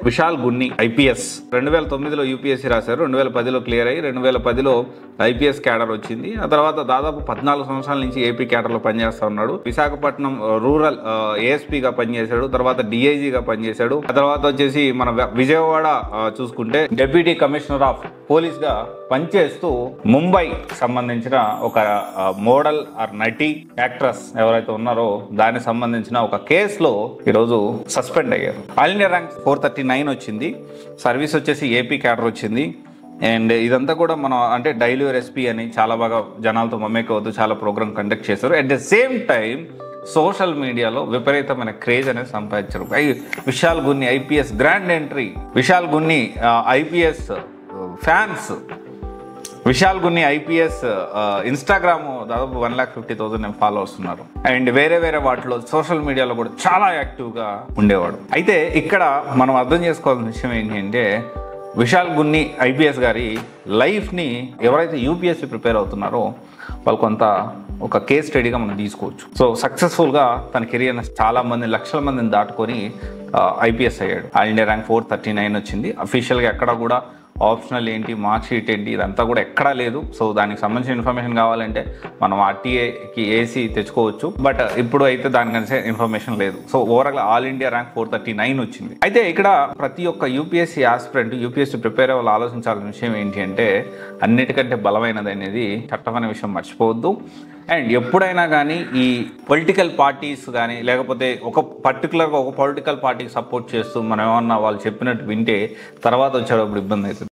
Vishal Gunni IPS 2009లో UPSC రాశారు, 2010లో clear అయ్యి 2010లో IPS cadre వచ్చింది. ఆ తర్వాత దాదాపు 14 సంవత్సరాల నుంచి ఏపీ క్యాడర్లో పనిచేస్తా ఉన్నాడు. విశాఖపట్నం రూరల్ ఏఎస్పీగా పనిచేశాడు, తర్వాత డిఐజీగా పనిచేశాడు. ఆ తర్వాత వచ్చేసి మన విజయవాడ చూసుకుంటే డెప్యూటీ కమిషనర్ ఆఫ్ పోలీస్ గా పనిచేస్తూ ముంబై సంబంధించిన ఒక మోడల్ ఆర్ నటి యాక్ట్రెస్ ఎవరైతే ఉన్నారో దానికి సంబంధించిన ఒక కేసులో ఈరోజు సస్పెండ్ అయ్యారు. ఆల్ ఇండియా ర్యాంక్ 439 వచ్చింది. సర్వీస్ వచ్చేసి ఏపీ క్యాడర్ వచ్చింది. అండ్ ఇదంతా కూడా మనం అంటే డైలీ రెసిపీ అని చాలా బాగా జనాలతో మమేకవద్దు చాలా ప్రోగ్రామ్ కండక్ట్ చేశారు. At the same time social మీడియాలో విపరీతమైన క్రేజ్ అనేది సంపాదించారు. Vishal Gunni IPS grand entry, Vishal Gunni IPS fans, Vishal Gunni IPS Instagram దాదాపు 1,50,000 ఫాలోవర్స్ ఉన్నారు. అండ్ వేరే వాటిలో సోషల్ మీడియాలో కూడా చాలా యాక్టివ్గా ఉండేవాడు. అయితే ఇక్కడ మనం అర్థం చేసుకోవాల్సిన విషయం ఏంటి అంటే విశాల్ గున్ని ఐపీఎస్ గారి లైఫ్ని ఎవరైతే యూపీఎస్సీ ప్రిపేర్ అవుతున్నారో వాళ్ళు కొంత ఒక కేస్ స్టడీగా మనం తీసుకోవచ్చు. సో సక్సెస్ఫుల్గా తన కెరియర్ చాలా మంది లక్షల మందిని దాటుకొని ఐపీఎస్ అయ్యాడు. ఆల్ ఇండియా ర్యాంక్ 439 వచ్చింది. అఫీషియల్గా ఎక్కడ కూడా ఆప్షనల్ ఏంటి, మార్క్ షీట్ ఏంటి, ఇదంతా కూడా ఎక్కడా లేదు. సో దానికి సంబంధించిన ఇన్ఫర్మేషన్ కావాలంటే మనం ఆర్టీఏకి ఏసీ తెచ్చుకోవచ్చు. బట్ ఇప్పుడు అయితే దానికనే ఇన్ఫర్మేషన్ లేదు. So overall all India rank 439 వచ్చింది. అయితే ఇక్కడ ప్రతి ఒక్క యూపీఎస్సీ ఆస్పిరెంట్ యూపీఎస్సీ ప్రిపేర్ అవ్వాలి ఆలోచించాల్సిన విషయం ఏంటి అంటే అన్నిటికంటే బలమైనది అనేది చట్టం అనే విషయం మర్చిపోవద్దు. అండ్ ఎప్పుడైనా కానీ ఈ పొలిటికల్ పార్టీస్ కానీ లేకపోతే ఒక పర్టికులర్గా ఒక పొలిటికల్ పార్టీకి సపోర్ట్ చేస్తూ మనం ఏమన్నా వాళ్ళు చెప్పినట్టు వింటే తర్వాత వచ్చేటప్పుడు ఇబ్బంది అవుతుంది.